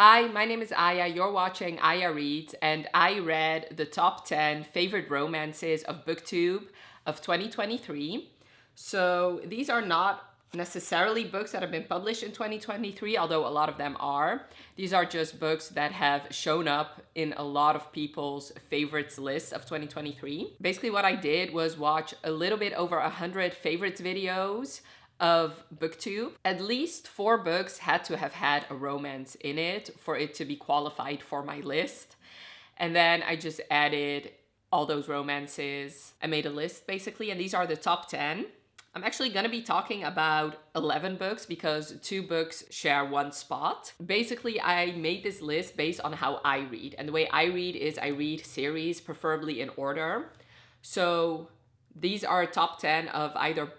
Hi, my name is Aya. You're watching Aya Reads, and I read the top 10 favorite romances of Booktube of 2023. So these are not necessarily books that have been published in 2023, although a lot of them are. These are just books that have shown up in a lot of people's favorites lists of 2023. Basically, what I did was watch a little bit over 100 favorites videos of Booktube. At least 4 books had to have had a romance in it for it to be qualified for my list. And then I just added all those romances. I made a list basically, and these are the top 10. I'm actually gonna be talking about 11 books because 2 books share one spot. Basically, I made this list based on how I read. And the way I read is I read series, preferably in order. So these are top 10 of either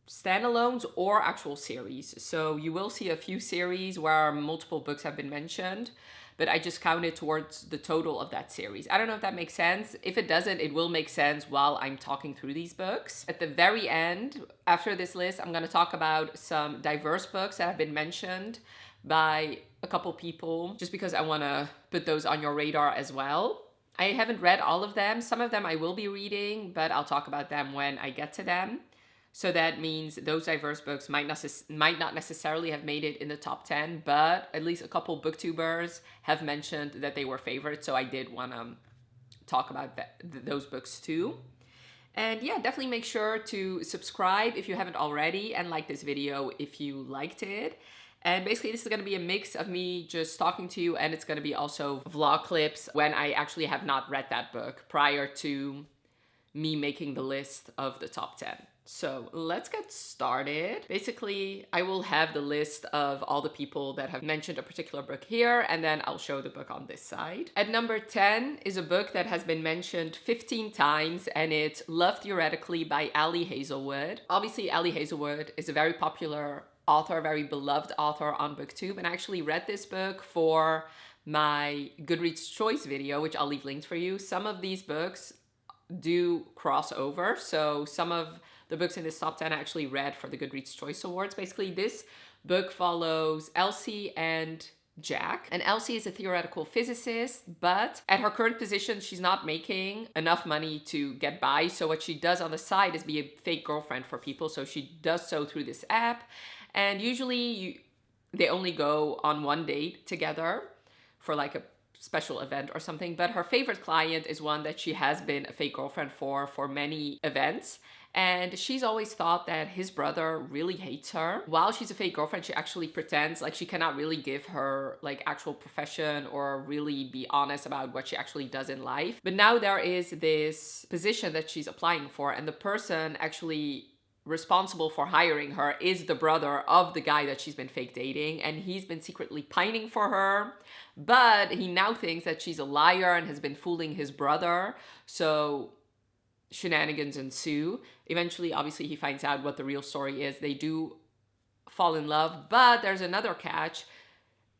standalones or actual series. So you will see a few series where multiple books have been mentioned, but I just counted towards the total of that series. I don't know if that makes sense. If it doesn't, it will make sense while I'm talking through these books. At the very end, after this list, I'm going to talk about some diverse books that have been mentioned by a couple people, just because I want to put those on your radar as well. I haven't read all of them. Some of them I will be reading, but I'll talk about them when I get to them. So that means those diverse books might not necessarily have made it in the top 10, but at least a couple booktubers have mentioned that they were favorites. So I did want to talk about those books too. And yeah, definitely make sure to subscribe if you haven't already and like this video if you liked it. And basically this is going to be a mix of me just talking to you, and it's going to be also vlog clips when I actually have not read that book prior to me making the list of the top 10. So let's get started. Basically, I will have the list of all the people that have mentioned a particular book here, and then I'll show the book on this side. At number 10 is a book that has been mentioned 15 times, and it's Love Theoretically by Ali Hazelwood. Obviously, Ali Hazelwood is a very popular author, very beloved author on Booktube, and I actually read this book for my Goodreads choice video, which I'll leave linked for you. Some of these books do cross over, so some of the books in this top 10 I actually read for the Goodreads Choice Awards. Basically, this book follows Elsie and Jack. And Elsie is a theoretical physicist, but at her current position, she's not making enough money to get by. So what she does on the side is be a fake girlfriend for people. So she does so through this app. And usually they only go on one date together for like a special event or something. But her favorite client is one that she has been a fake girlfriend for many events. And she's always thought that his brother really hates her. While she's a fake girlfriend, she actually pretends like she cannot really give her like actual profession or really be honest about what she actually does in life. But now there is this position that she's applying for, and the person actually responsible for hiring her is the brother of the guy that she's been fake dating, and he's been secretly pining for her, but he now thinks that she's a liar and has been fooling his brother. So shenanigans ensue. Eventually, obviously, he finds out what the real story is. They do fall in love, but there's another catch.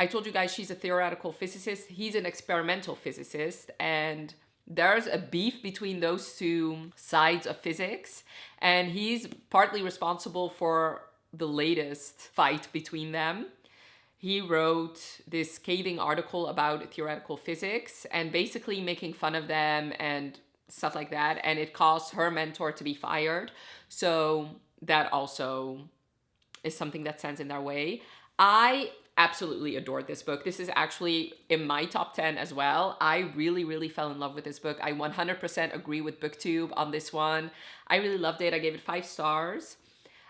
I told you guys she's a theoretical physicist. He's an experimental physicist, and there's a beef between those two sides of physics, and he's partly responsible for the latest fight between them. He wrote this scathing article about theoretical physics and basically making fun of them and stuff like that, and it caused her mentor to be fired. So that also is something that stands in their way. I absolutely adored this book. This is actually in my top 10 as well. I really fell in love with this book. I 100% agree with Booktube on this one. I really loved it. I gave it 5 stars.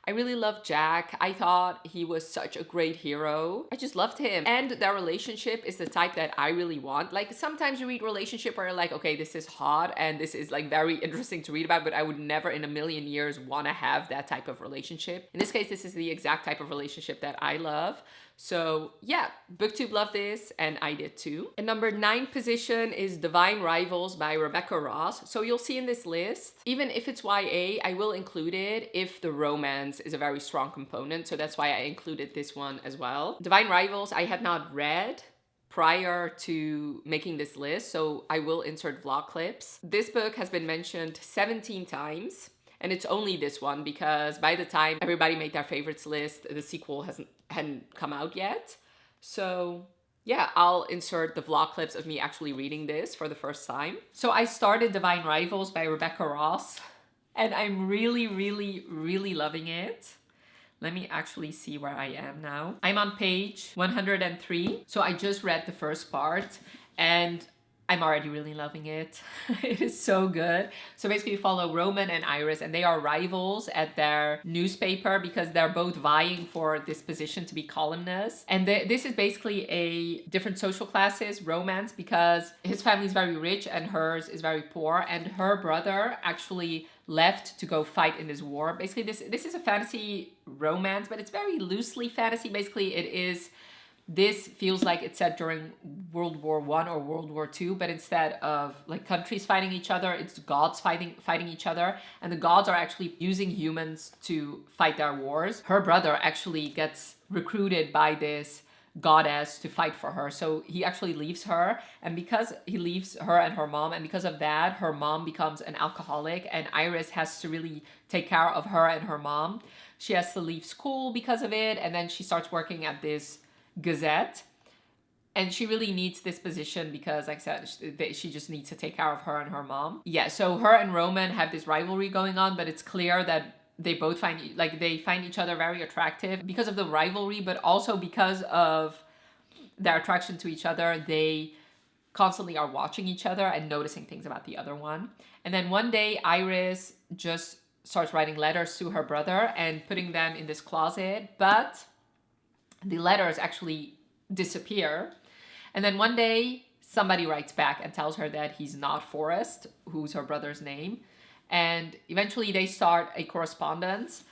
I really loved Jack. I thought he was such a great hero. I just loved him. And their relationship is the type that I really want. Like sometimes you read relationship where you're like, okay, this is hot and this is like very interesting to read about, but I would never in a million years want to have that type of relationship. In this case, this is the exact type of relationship that I love. So yeah, Booktube loved this and I did too. And number 9 position is Divine Rivals by Rebecca Ross. So you'll see in this list, even if it's YA, I will include it if the romance is a very strong component. So that's why I included this one as well. Divine Rivals I had not read prior to making this list, so I will insert vlog clips. This book has been mentioned 17 times. And it's only this one because by the time everybody made their favorites list, the sequel hadn't come out yet. So yeah, I'll insert the vlog clips of me actually reading this for the first time. So I started Divine Rivals by Rebecca Ross, and I'm really, really, really loving it. Let me actually see where I am now. I'm on page 103. So I just read the first part and I'm already really loving it. It is so good. So basically you follow Roman and Iris, and they are rivals at their newspaper because they're both vying for this position to be columnists. And this is basically a different social classes romance because his family is very rich and hers is very poor. And her brother actually left to go fight in this war. Basically this is a fantasy romance, but it's very loosely fantasy. Basically this feels like it's set during World War I or World War II, but instead of like countries fighting each other, it's gods fighting each other, and the gods are actually using humans to fight their wars. Her brother actually gets recruited by this goddess to fight for her, so he actually leaves her, and because he leaves her and her mom, and because of that, her mom becomes an alcoholic, and Iris has to really take care of her and her mom. She has to leave school because of it, and then she starts working at this Gazette, and she really needs this position because, like I said, she just needs to take care of her and her mom. Yeah, so her and Roman have this rivalry going on, but it's clear that they both find each other very attractive because of the rivalry, but also because of their attraction to each other. They constantly are watching each other and noticing things about the other one. And then one day Iris just starts writing letters to her brother and putting them in this closet, but the letters actually disappear. And then one day somebody writes back and tells her that he's not Forrest, who's her brother's name. And eventually they start a correspondence.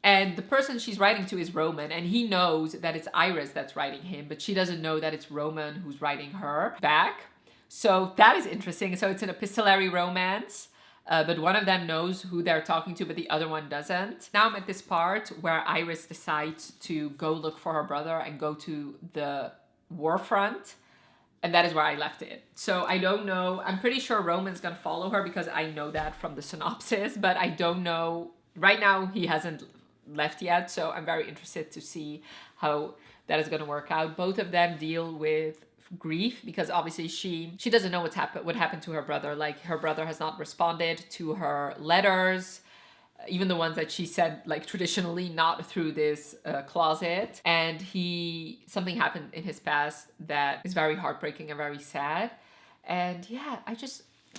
And the person she's writing to is Roman, and he knows that it's Iris that's writing him, but she doesn't know that it's Roman who's writing her back. So that is interesting. So it's an epistolary romance. But one of them knows who they're talking to, but the other one doesn't. Now I'm at this part where Iris decides to go look for her brother and go to the war front. And that is where I left it. So I don't know. I'm pretty sure Roman's gonna follow her because I know that from the synopsis, but I don't know. Right now he hasn't left yet, so I'm very interested to see how that is gonna work out. Both of them deal with grief because obviously she doesn't know what happened to her brother. Like, her brother has not responded to her letters, even the ones that she said like traditionally, not through this closet. And something happened in his past that is very heartbreaking and very sad. And yeah,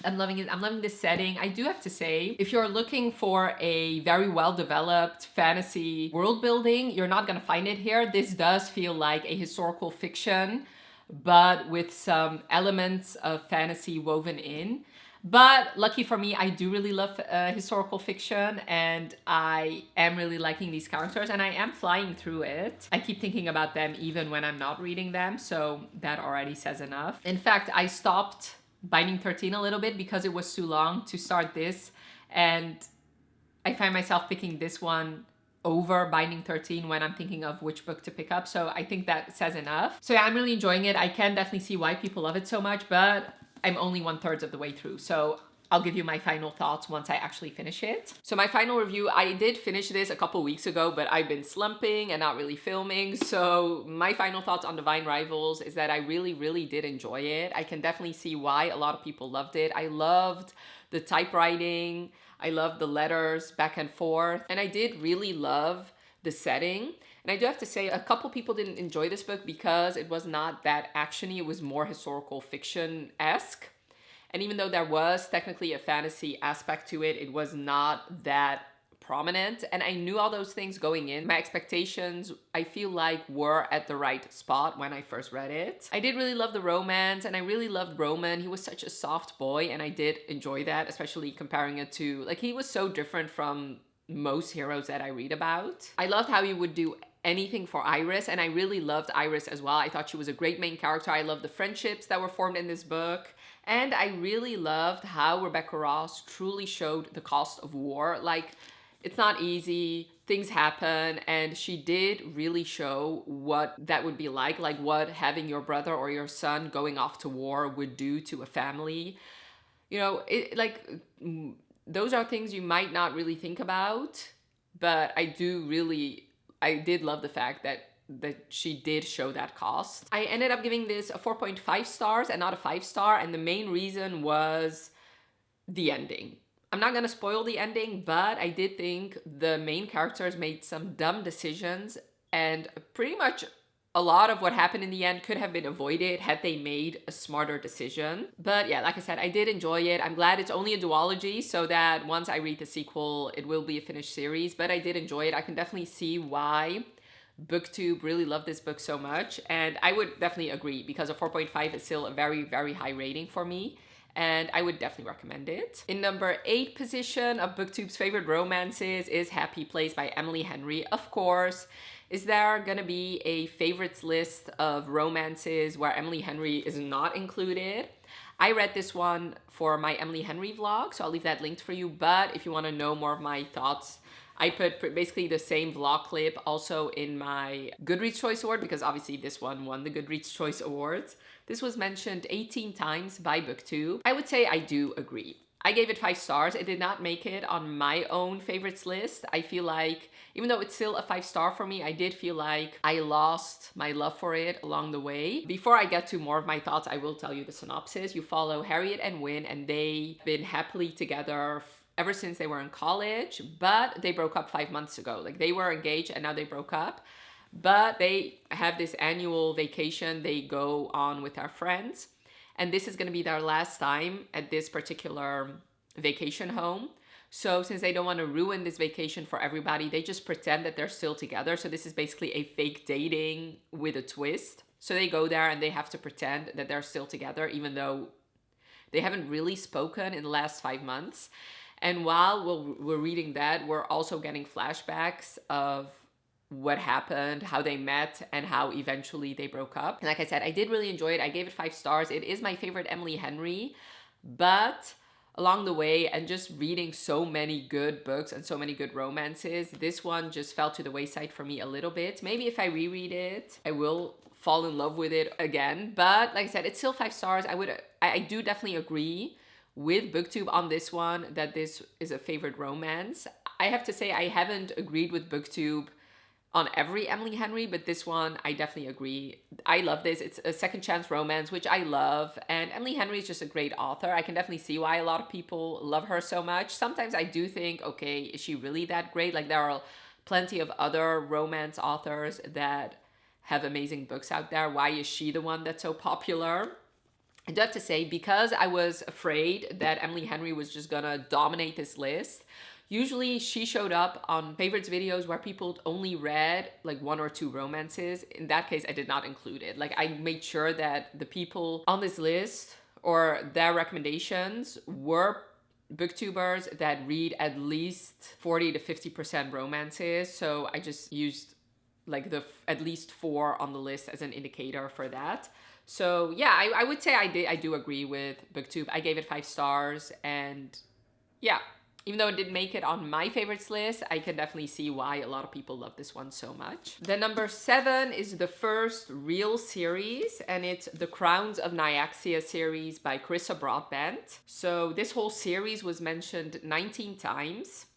I'm loving it. I'm loving this setting. I do have to say, if you're looking for a very well-developed fantasy world building, you're not gonna find it here. This does feel like a historical fiction, but with some elements of fantasy woven in. But lucky for me, I do really love historical fiction, and I am really liking these characters, and I am flying through it. I keep thinking about them even when I'm not reading them, so that already says enough. In fact, I stopped Binding 13 a little bit because it was too long to start this, and I find myself picking this one over Binding 13 when I'm thinking of which book to pick up. So I think that says enough. So yeah, I'm really enjoying it. I can definitely see why people love it so much, but I'm only 1/3 of the way through. So I'll give you my final thoughts once I actually finish it. So my final review, I did finish this a couple weeks ago, but I've been slumping and not really filming. So my final thoughts on Divine Rivals is that I really, really did enjoy it. I can definitely see why a lot of people loved it. I loved the typewriting. I love the letters back and forth. And I did really love the setting. And I do have to say, a couple people didn't enjoy this book because it was not that actiony. It was more historical fiction-esque. And even though there was technically a fantasy aspect to it, it was not that prominent. And I knew all those things going in. My expectations, I feel like, were at the right spot when I first read it. I did really love the romance, and I really loved Roman. He was such a soft boy, and I did enjoy that, especially comparing it to, like, he was so different from most heroes that I read about. I loved how he would do anything for Iris, and I really loved Iris as well. I thought she was a great main character. I loved the friendships that were formed in this book. And I really loved how Rebecca Ross truly showed the cost of war. Like, it's not easy, things happen, and she did really show what that would be like what having your brother or your son going off to war would do to a family. You know, those are things you might not really think about, but I did love the fact that that she did show that cost. I ended up giving this a 4.5 stars and not a 5-star, and the main reason was the ending. I'm not gonna spoil the ending, but I did think the main characters made some dumb decisions, and pretty much a lot of what happened in the end could have been avoided had they made a smarter decision. But yeah, like I said, I did enjoy it. I'm glad it's only a duology, so that once I read the sequel, it will be a finished series, but I did enjoy it. I can definitely see why Booktube really loved this book so much, and I would definitely agree, because a 4.5 is still a very, very high rating for me, and I would definitely recommend it. In number 8 position of Booktube's favorite romances is Happy Place by Emily Henry, of course. Is there gonna be a favorites list of romances where Emily Henry is not included? I read this one for my Emily Henry vlog, so I'll leave that linked for you, but if you wanna know more of my thoughts, I put basically the same vlog clip also in my Goodreads Choice Award, because obviously this one won the Goodreads Choice Awards. This was mentioned 18 times by Booktube. I would say I do agree. I gave it 5 stars. It did not make it on my own favorites list. I feel like, even though it's still a 5-star for me, I did feel like I lost my love for it along the way. Before I get to more of my thoughts, I will tell you the synopsis. You follow Harriet and Wynne, and they've been happily together ever since they were in college, but they broke up 5 months ago. Like, they were engaged and now they broke up. But they have this annual vacation they go on with their friends. And this is going to be their last time at this particular vacation home. So since they don't want to ruin this vacation for everybody, they just pretend that they're still together. So this is basically a fake dating with a twist. So they go there and they have to pretend that they're still together, even though they haven't really spoken in the last 5 months. And while we're reading that, we're also getting flashbacks of what happened, how they met, and how eventually they broke up. And like I said, I did really enjoy it. I gave it 5 stars. It is my favorite Emily Henry, but along the way, and just reading so many good books and so many good romances, this one just fell to the wayside for me a little bit. Maybe if I reread it, I will fall in love with it again. But like I said, it's still 5 stars. I do definitely agree with Booktube on this one, that this is a favorite romance. I have to say, I haven't agreed with Booktube on every Emily Henry, but this one I definitely agree. I love this. It's a second chance romance, which I love, and Emily Henry is just a great author. I can definitely see why a lot of people love her so much. Sometimes I do think, okay, is she really that great? Like, there are plenty of other romance authors that have amazing books out there. Why is she the one that's so popular? I do have to say, because I was afraid that Emily Henry was just gonna dominate this list, usually she showed up on favorites videos where people only read like 1 or 2 romances. In that case, I did not include it. Like, I made sure that the people on this list or their recommendations were booktubers that read at least 40 to 50% romances. So I just used like the at least 4 on the list as an indicator for that. So yeah, I would say I do agree with Booktube. I gave it 5 stars, and yeah, even though it didn't make it on my favorites list, I can definitely see why a lot of people love this one so much. The number 7 is the first real series, and it's the Crowns of Nyaxia series by Carissa Broadbent. So this whole series was mentioned 19 times.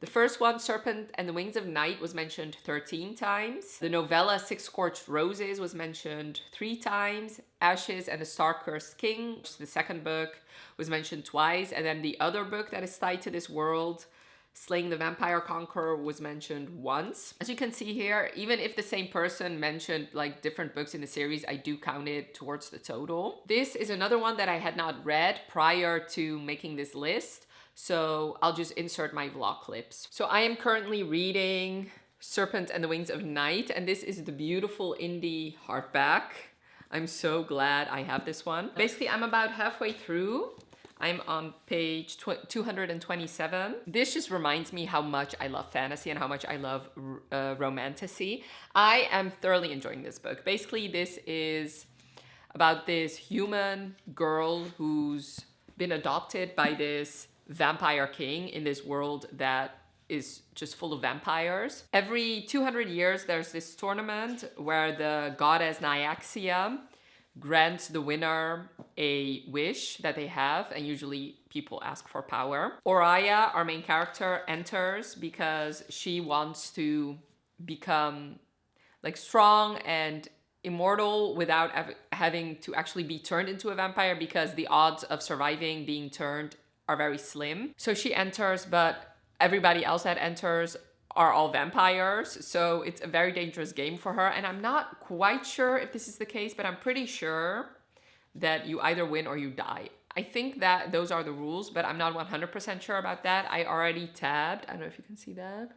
The first one, Serpent and the Wings of Night, was mentioned 13 times. The novella Six Scorched Roses was mentioned 3 times. Ashes and the Star-Cursed King, which is the second book, was mentioned twice. And then the other book that is tied to this world, Slaying the Vampire Conqueror, was mentioned once. As you can see here, even if the same person mentioned like different books in the series, I do count it towards the total. This is another one that I had not read prior to making this list, so I'll just insert my vlog clips. So I am currently reading Serpent and the Wings of Night, and this is the beautiful indie hardback. I'm so glad I have this one. Basically, I'm about halfway through. I'm on page 227. This just reminds me how much I love fantasy and how much I love romantasy. I am thoroughly enjoying this book. Basically, this is about this human girl who's been adopted by this vampire king in this world that is just full of vampires. Every 200 years, there's this tournament where the goddess Nyaxia grants the winner a wish that they have, and usually people ask for power. Oraya, our main character, enters because she wants to become like strong and immortal without having to actually be turned into a vampire, because the odds of surviving being turned are very slim. So she enters, but everybody else that enters are all vampires. So it's a very dangerous game for her. And I'm not quite sure if this is the case, but I'm pretty sure that you either win or you die. I think that those are the rules, but I'm not 100% sure about that. I already tabbed, I don't know if you can see that,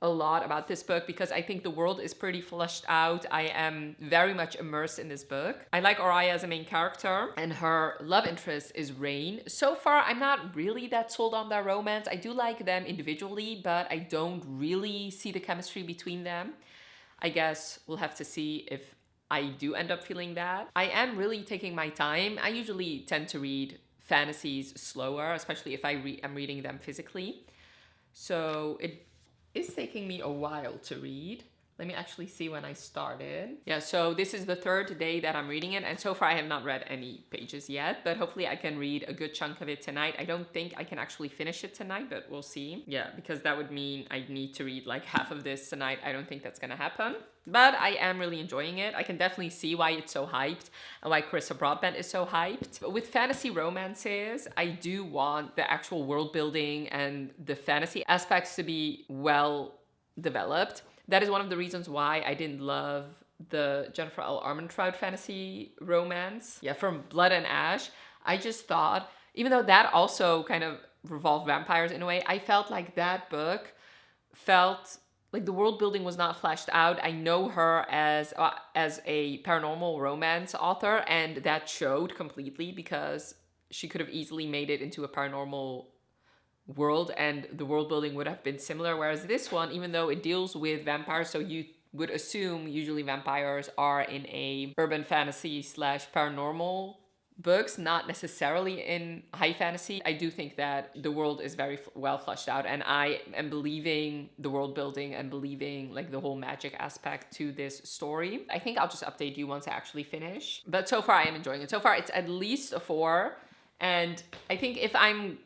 a lot about this book because I think the world is pretty fleshed out. I am very much immersed in this book. I like Oriah as a main character, and her love interest is Rain. So far, I'm not really that sold on their romance. I do like them individually, but I don't really see the chemistry between them. I guess we'll have to see if I do end up feeling that. I am really taking my time. I usually tend to read fantasies slower, especially if I'm reading them physically. So it is taking me a while to read. Let me actually see when I started. Yeah, so this is the third day that I'm reading it, and so far I have not read any pages yet, but hopefully I can read a good chunk of it tonight. I don't think I can actually finish it tonight, but we'll see. Yeah, because that would mean I need to read like half of this tonight. I don't think that's gonna happen. But I am really enjoying it. I can definitely see why it's so hyped and why Carissa Broadbent is so hyped. But with fantasy romances, I do want the actual world building and the fantasy aspects to be well developed. That is one of the reasons why I didn't love the Jennifer L. Armentrout fantasy romance. Yeah, from Blood and Ash. I just thought, even though that also kind of revolved vampires in a way, I felt like that book felt like the world building was not fleshed out. I know her as a paranormal romance author, and that showed completely because she could have easily made it into a paranormal world and the world building would have been similar. Whereas this one, even though it deals with vampires, so you would assume usually vampires are in a urban fantasy slash paranormal books, not necessarily in high fantasy. I do think that the world is very well fleshed out, and I am believing the world building and believing like the whole magic aspect to this story. I think I'll just update you once I actually finish. But so far I am enjoying it. So far it's at least a 4, and I think if I'm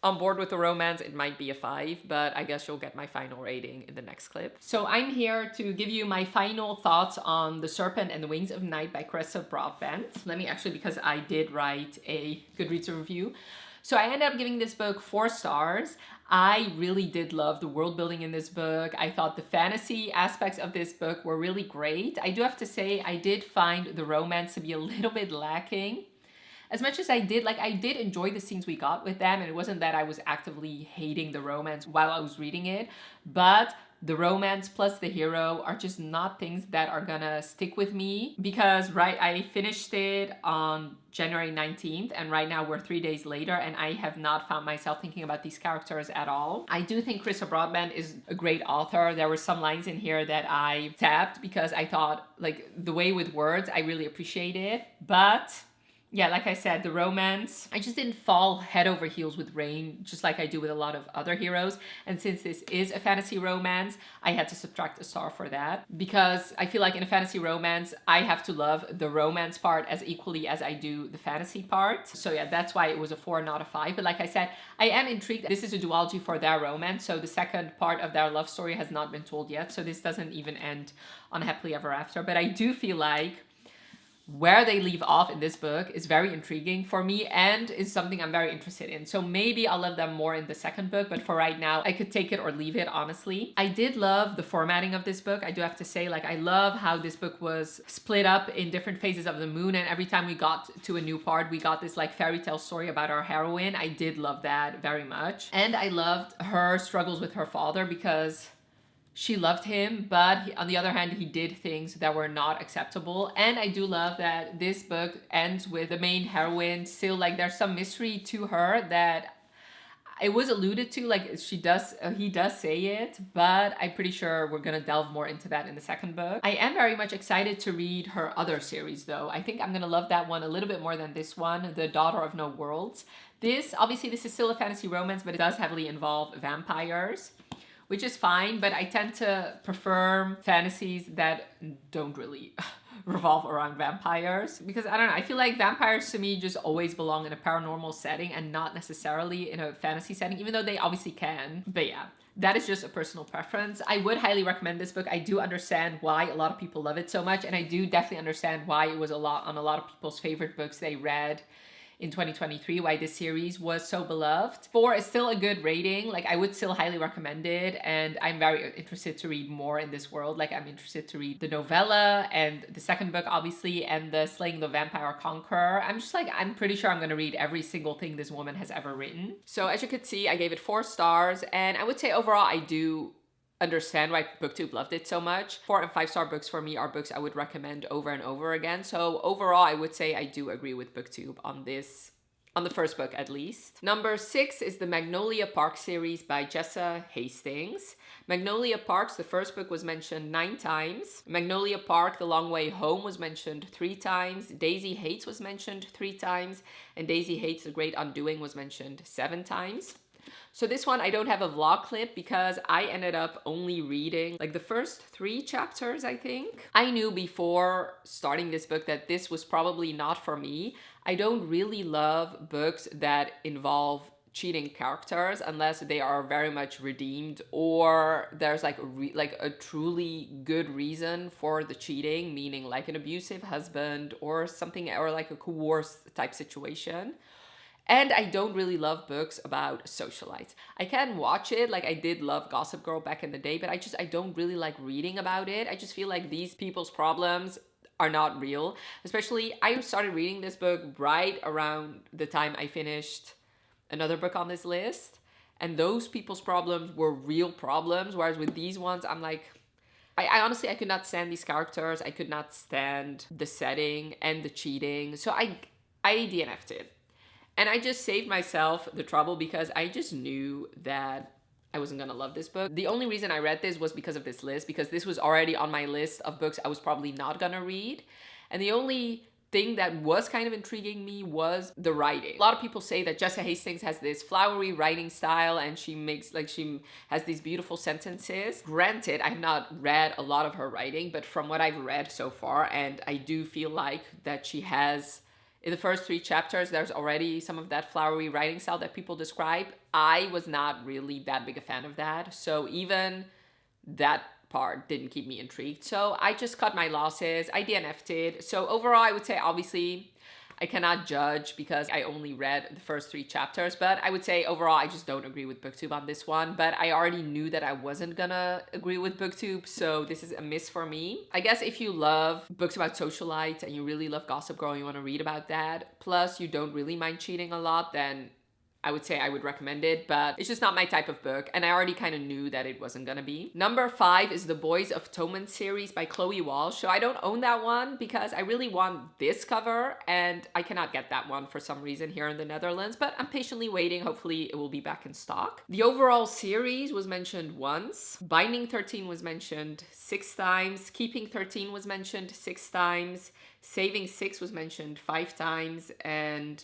on board with the romance, it might be a 5, but I guess you'll get my final rating in the next clip. So I'm here to give you my final thoughts on The Serpent and the Wings of Night by Carissa Broadbent. Let me actually, because I did write a Goodreads review. So I ended up giving this book 4 stars. I really did love the world building in this book. I thought the fantasy aspects of this book were really great. I do have to say, I did find the romance to be a little bit lacking. As much as I did enjoy the scenes we got with them, and it wasn't that I was actively hating the romance while I was reading it, but the romance plus the hero are just not things that are gonna stick with me because, right, I finished it on January 19th, and right now we're 3 days later, and I have not found myself thinking about these characters at all. I do think Carissa Broadbent is a great author. There were some lines in here that I tapped because I thought, like, the way with words, I really appreciate it, but yeah, like I said, the romance, I just didn't fall head over heels with Rain, just like I do with a lot of other heroes. And since this is a fantasy romance, I had to subtract a star for that because I feel like in a fantasy romance, I have to love the romance part as equally as I do the fantasy part. So yeah, that's why it was a 4, not a 5. But like I said, I am intrigued. This is a duology for their romance. So the second part of their love story has not been told yet. So this doesn't even end on happily ever after. But I do feel like where they leave off in this book is very intriguing for me and is something I'm very interested in. So maybe I'll love them more in the second book, but for right now, I could take it or leave it, honestly. I did love the formatting of this book. I do have to say, like, I love how this book was split up in different phases of the moon, and every time we got to a new part, we got this like fairy tale story about our heroine. I did love that very much. And I loved her struggles with her father because she loved him, but on the other hand, he did things that were not acceptable. And I do love that this book ends with the main heroine still, like, there's some mystery to her that it was alluded to, like he does say it, but I'm pretty sure we're gonna delve more into that in the second book. I am very much excited to read her other series though. I think I'm gonna love that one a little bit more than this one, The Daughter of No Worlds. Obviously this is still a fantasy romance, but it does heavily involve vampires, which is fine, but I tend to prefer fantasies that don't really revolve around vampires. Because I don't know, I feel like vampires to me just always belong in a paranormal setting and not necessarily in a fantasy setting, even though they obviously can. But yeah, that is just a personal preference. I would highly recommend this book. I do understand why a lot of people love it so much, and I do definitely understand why it was on a lot of people's favorite books they read in 2023, why this series was so beloved. 4 is still a good rating. Like, I would still highly recommend it, and I'm very interested to read more in this world. Like, I'm interested to read the novella and the second book, obviously, and the Slaying the Vampire Conqueror. I'm just like, I'm pretty sure I'm gonna read every single thing this woman has ever written. So as you could see, I gave it 4 stars, and I would say overall I do understand why Booktube loved it so much. 4 and 5-star books for me are books I would recommend over and over again. So overall, I would say I do agree with Booktube on this, on the first book at least. Number 6 is the Magnolia Parks series by Jessa Hastings. Magnolia Parks, the first book, was mentioned 9 times. Magnolia Park, The Long Way Home was mentioned 3 times. Daisy Hates was mentioned 3 times. And Daisy Hates, The Great Undoing was mentioned 7 times. So this one, I don't have a vlog clip because I ended up only reading like the first 3 chapters, I think. I knew before starting this book that this was probably not for me. I don't really love books that involve cheating characters unless they are very much redeemed or there's like a truly good reason for the cheating, meaning like an abusive husband or something, or like a coerced type situation. And I don't really love books about socialites. I can watch it, like I did love Gossip Girl back in the day, but I don't really like reading about it. I just feel like these people's problems are not real. Especially, I started reading this book right around the time I finished another book on this list. And those people's problems were real problems, whereas with these ones, I'm like, I honestly, I could not stand these characters. I could not stand the setting and the cheating. So I DNF'd it. And I just saved myself the trouble because I just knew that I wasn't gonna love this book. The only reason I read this was because of this list, because this was already on my list of books I was probably not gonna read. And the only thing that was kind of intriguing me was the writing. A lot of people say that Jessa Hastings has this flowery writing style and she has these beautiful sentences. Granted, I've not read a lot of her writing, but from what I've read so far, and I do feel like that she has, in the first 3 chapters, there's already some of that flowery writing style that people describe. I was not really that big a fan of that. So even that part didn't keep me intrigued. So I just cut my losses. I DNF'd it. So overall, I would say, obviously, I cannot judge because I only read the first 3 chapters, but I would say overall, I just don't agree with Booktube on this one. But I already knew that I wasn't gonna agree with Booktube, so this is a miss for me. I guess if you love books about socialites and you really love Gossip Girl and you want to read about that, plus you don't really mind cheating a lot, then I would say I would recommend it, but it's just not my type of book, and I already kind of knew that it wasn't gonna be. Number 5 is the Boys of Tommen series by Chloe Walsh. So I don't own that one because I really want this cover, and I cannot get that one for some reason here in the Netherlands, but I'm patiently waiting. Hopefully it will be back in stock. The overall series was mentioned once. Binding 13 was mentioned 6 times. Keeping 13 was mentioned 6 times. Saving 6 was mentioned 5 times, and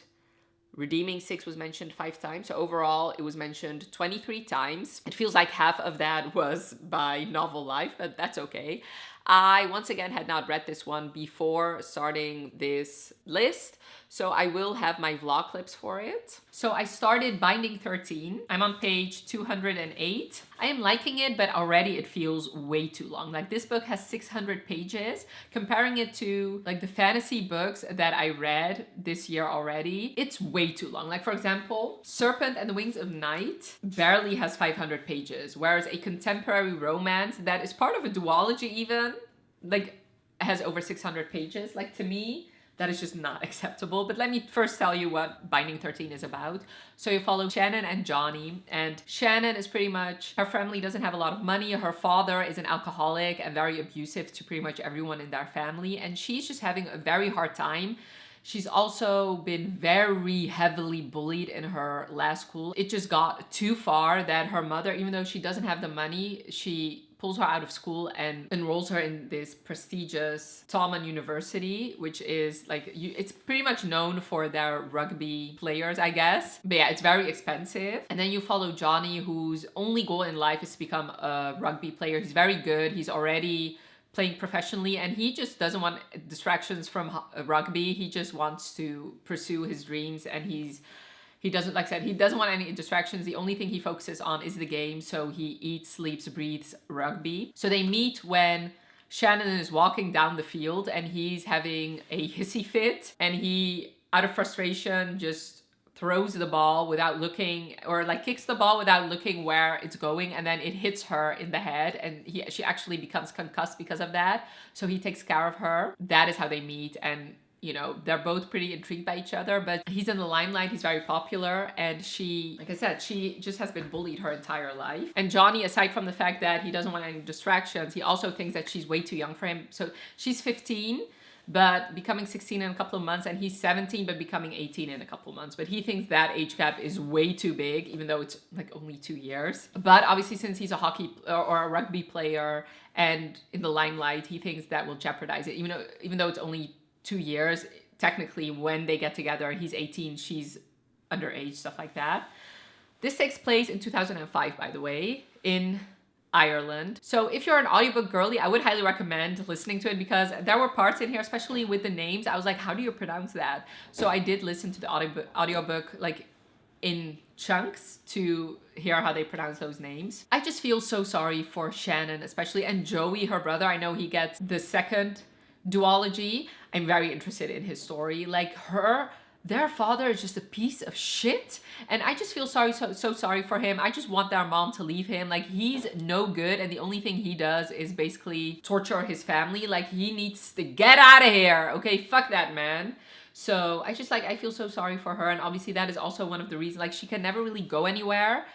Redeeming 6 was mentioned 5 times. So overall, it was mentioned 23 times. It feels like half of that was by Novel Life, but that's okay. I, once again, had not read this one before starting this list, so I will have my vlog clips for it. So I started Binding 13. I'm on page 208. I am liking it, but already it feels way too long. Like, this book has 600 pages. Comparing it to like the fantasy books that I read this year already, it's way too long. Like, for example, Serpent and the Wings of Night barely has 500 pages, whereas a contemporary romance that is part of a duology even, like, has over 600 pages. Like, to me, that is just not acceptable. But let me first tell you what Binding 13 is about. So you follow Shannon and Johnny, and Shannon is pretty much, her family doesn't have a lot of money. Her father is an alcoholic and very abusive to pretty much everyone in their family, and she's just having a very hard time. She's also been very heavily bullied in her last school. It just got too far that her mother, even though she doesn't have the money, she pulls her out of school and enrolls her in this prestigious Tommen University, which is like, it's pretty much known for their rugby players, I guess. But yeah, it's very expensive. And then you follow Johnny, whose only goal in life is to become a rugby player. He's very good. He's already playing professionally, and he just doesn't want distractions from rugby. He just wants to pursue his dreams, and he doesn't, like I said, he doesn't want any distractions. The only thing he focuses on is the game. So he eats, sleeps, breathes rugby. So they meet when Shannon is walking down the field and he's having a hissy fit, and he, out of frustration, just throws the ball without looking, or like kicks the ball without looking where it's going, and then it hits her in the head, and she actually becomes concussed because of that. So he takes care of her. That is how they meet, and you know, they're both pretty intrigued by each other, but he's in the limelight, he's very popular, and she, like I said, she just has been bullied her entire life. And Johnny, aside from the fact that he doesn't want any distractions, he also thinks that she's way too young for him. So she's 15, but becoming 16 in a couple of months, and he's 17 but becoming 18 in a couple of months. But he thinks that age gap is way too big, even though it's like only 2 years. But obviously, since he's a hockey or a rugby player and in the limelight, he thinks that will jeopardize it. Even though it's only 2 years, technically when they get together, he's 18, she's underage, stuff like that. This takes place in 2005, by the way, in Ireland. So if you're an audiobook girly, I would highly recommend listening to it, because there were parts in here, especially with the names, I was like, how do you pronounce that? So I did listen to the audiobook like in chunks to hear how they pronounce those names. I just feel so sorry for Shannon, especially, and Joey, her brother. I know he gets the second duology. I'm very interested in his story. Like their father is just a piece of shit, and I just feel so sorry for him. I just want their mom to leave him. Like, he's no good, and the only thing he does is basically torture his family. Like, he needs to get out of here. Okay, fuck that man. So I just, like, I feel so sorry for her, and obviously that is also one of the reasons, like, she can never really go anywhere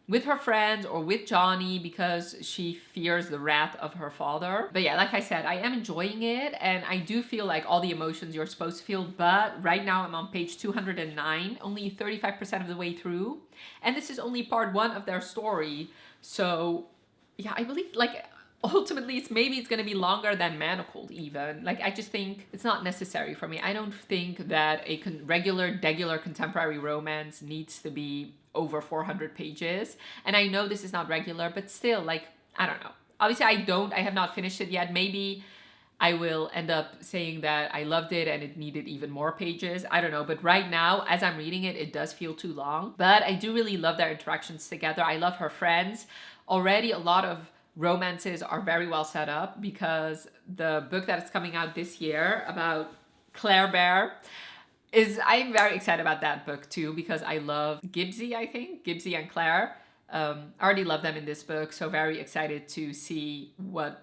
with her friends or with Johnny because she fears the wrath of her father. But yeah, like I said, I am enjoying it, and I do feel like all the emotions you're supposed to feel, but right now I'm on page 209, only 35% of the way through, and this is only part 1 of their story. So yeah, I believe, like, ultimately it's gonna be longer than Manacled even. Like, I just think it's not necessary for me. I don't think that a regular contemporary romance needs to be over 400 pages. And I know this is not regular, but still, like, I don't know. Obviously I have not finished it yet. Maybe I will end up saying that I loved it and it needed even more pages. I don't know. But right now, as I'm reading it, it does feel too long. But I do really love their interactions together. I love her friends. Already a lot of romances are very well set up, because the book that is coming out this year about Claire Bear I'm very excited about that book too, because I love Gibbsy, I think. Gibbsy and Claire. I already love them in this book, so very excited to see what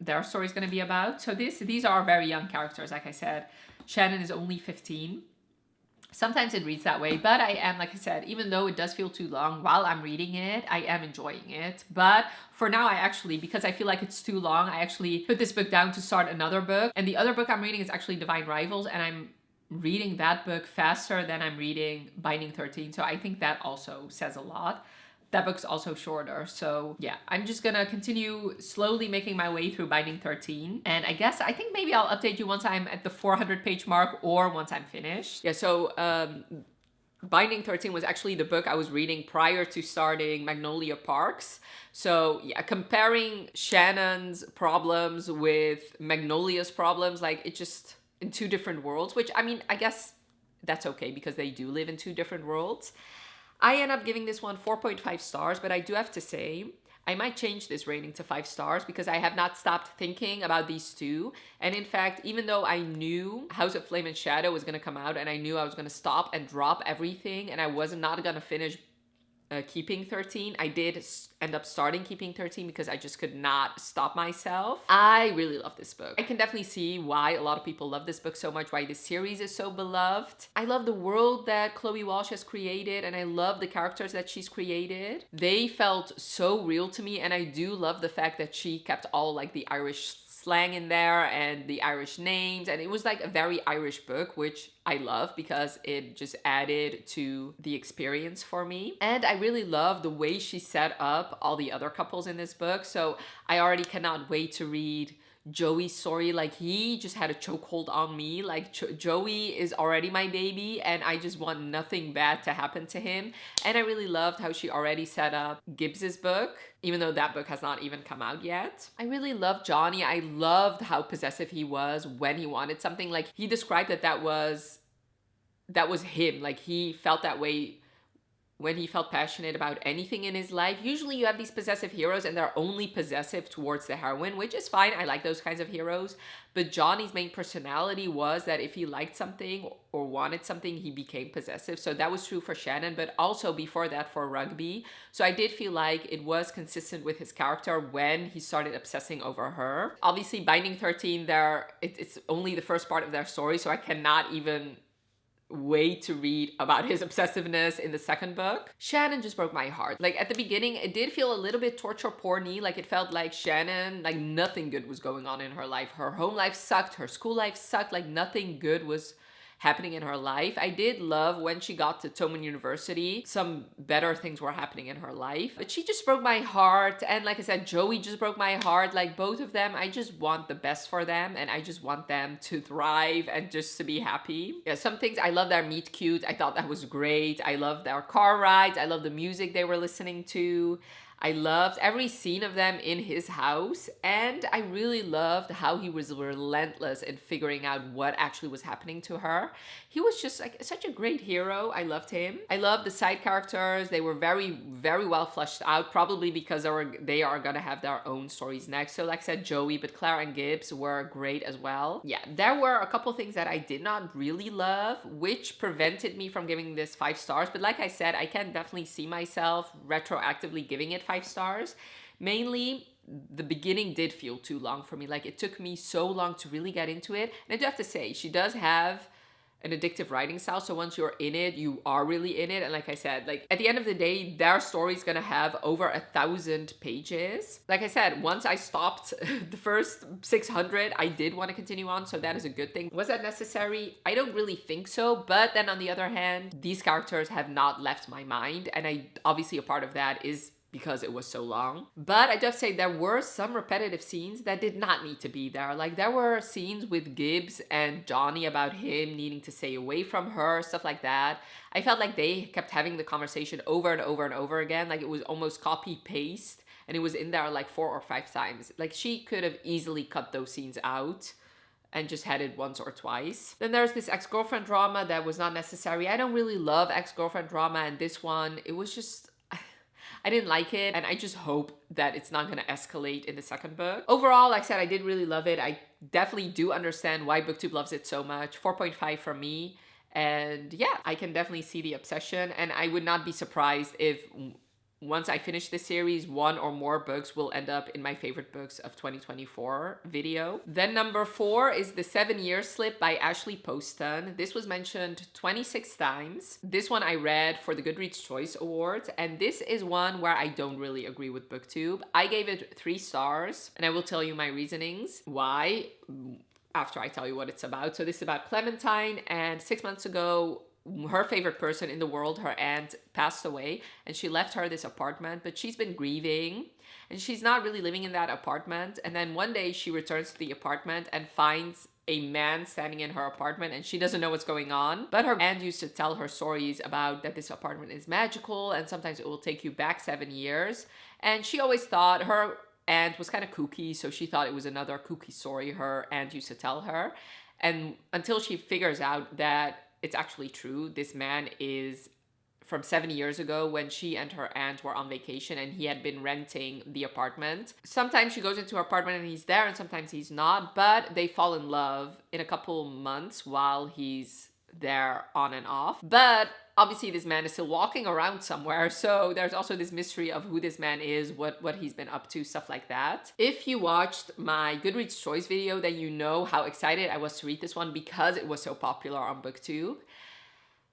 their story is going to be about. So these are very young characters, like I said. Shannon is only 15. Sometimes it reads that way, but I am, like I said, even though it does feel too long while I'm reading it, I am enjoying it. But for now, because I feel like it's too long, I actually put this book down to start another book. And the other book I'm reading is actually Divine Rivals, and I'm reading that book faster than I'm reading Binding 13. So I think that also says a lot. That book's also shorter. So yeah, I'm just gonna continue slowly making my way through Binding 13. And I think maybe I'll update you once I'm at the 400 page mark or once I'm finished. Yeah, so Binding 13 was actually the book I was reading prior to starting Magnolia Parks. So yeah, comparing Shannon's problems with Magnolia's problems, like, it just in 2 different worlds, which, I mean, I guess that's okay because they do live in 2 different worlds. I end up giving this one 4.5 stars, but I do have to say, I might change this rating to 5 stars because I have not stopped thinking about these 2. And in fact, even though I knew House of Flame and Shadow was going to come out, and I knew I was going to stop and drop everything, and I was not going to finish Keeping 13, I did end up starting Keeping 13 because I just could not stop myself. I really love this book. I can definitely see why a lot of people love this book so much, why this series is so beloved. I love the world that Chloe Walsh has created, and I love the characters that she's created. They felt so real to me, and I do love the fact that she kept all, like, the Irish slang in there and the Irish names, and it was like a very Irish book, which I love because it just added to the experience for me. And I really love the way she set up all the other couples in this book, so I already cannot wait to read Joey's story. Like, he just had a chokehold on me. Like, Joey is already my baby, and I just want nothing bad to happen to him. And I really loved how she already set up Gibbs's book, even though that book has not even come out yet. I really loved Johnny. I loved how possessive he was when he wanted something. Like, he described that was him. Like, he felt that way when he felt passionate about anything in his life. Usually you have these possessive heroes and they're only possessive towards the heroine, which is fine. I like those kinds of heroes. But Johnny's main personality was that if he liked something or wanted something, he became possessive. So that was true for Shannon, but also before that for Rugby. So I did feel like it was consistent with his character when he started obsessing over her. Obviously, Binding 13, it's only the first part of their story, so I cannot even wait to read about his obsessiveness in the second book. Shannon just broke my heart. Like, at the beginning, it did feel a little bit torture porny. Like, it felt like Shannon, like, nothing good was going on in her life. Her home life sucked, her school life sucked, like, nothing good was happening in her life. I did love when she got to Tommen University, some better things were happening in her life. But she just broke my heart. And like I said, Joey just broke my heart. Like, both of them, I just want the best for them, and I just want them to thrive and just to be happy. Yeah, some things, I love their meet cute. I thought that was great. I love their car rides. I love the music they were listening to. I loved every scene of them in his house, and I really loved how he was relentless in figuring out what actually was happening to her. He was just like such a great hero. I loved him. I loved the side characters. They were very, very well fleshed out, probably because they are gonna have their own stories next. So like I said, Joey, but Claire and Gibbs were great as well. Yeah, there were a couple things that I did not really love, which prevented me from giving this 5 stars. But like I said, I can definitely see myself retroactively giving it 5 stars. Mainly, the beginning did feel too long for me. Like, it took me so long to really get into it. And I do have to say, she does have an addictive writing style, so once you're in it, you are really in it. And like I said, like, at the end of the day, their story is gonna have over 1,000 pages. Like I said, once I stopped the first 600, I did want to continue on, so that is a good thing. Was that necessary? I don't really think so, but then on the other hand, these characters have not left my mind, and obviously a part of that is because it was so long. But I do have to say, there were some repetitive scenes that did not need to be there. Like, there were scenes with Gibbs and Johnny about him needing to stay away from her, stuff like that. I felt like they kept having the conversation over and over and over again. Like, it was almost copy-paste, and it was in there like 4 or 5 times. Like, she could have easily cut those scenes out and just had it once or twice. Then there's this ex-girlfriend drama that was not necessary. I don't really love ex-girlfriend drama, and this one, it was just, I didn't like it, and I just hope that it's not gonna escalate in the second book. Overall, like I said, I did really love it. I definitely do understand why Booktube loves it so much. 4.5 from me. And yeah, I can definitely see the obsession, and I would not be surprised if once I finish this series, 1 or more books will end up in my favorite books of 2024 video. Then number 4 is The 7-Year Slip by Ashley Poston. This was mentioned 26 times. This one I read for the Goodreads Choice Awards, and this is one where I don't really agree with Booktube. I gave it 3 stars, and I will tell you my reasonings why after I tell you what it's about. So this is about Clementine, and 6 months ago, her favorite person in the world, her aunt, passed away, and she left her this apartment, but she's been grieving and she's not really living in that apartment. And then one day she returns to the apartment and finds a man standing in her apartment, and she doesn't know what's going on. But her aunt used to tell her stories about that this apartment is magical and sometimes it will take you back 7 years. And she always thought, her aunt was kind of kooky, so she thought it was another kooky story her aunt used to tell her. And until she figures out that it's actually true. This man is from 7 years ago when she and her aunt were on vacation, and he had been renting the apartment. Sometimes she goes into her apartment and he's there, and sometimes he's not, but they fall in love in a couple months while he's there on and off. But obviously this man is still walking around somewhere, so there's also this mystery of who this man is, what he's been up to, stuff like that. If you watched my Goodreads Choice video, then you know how excited I was to read this one because it was so popular on Booktube.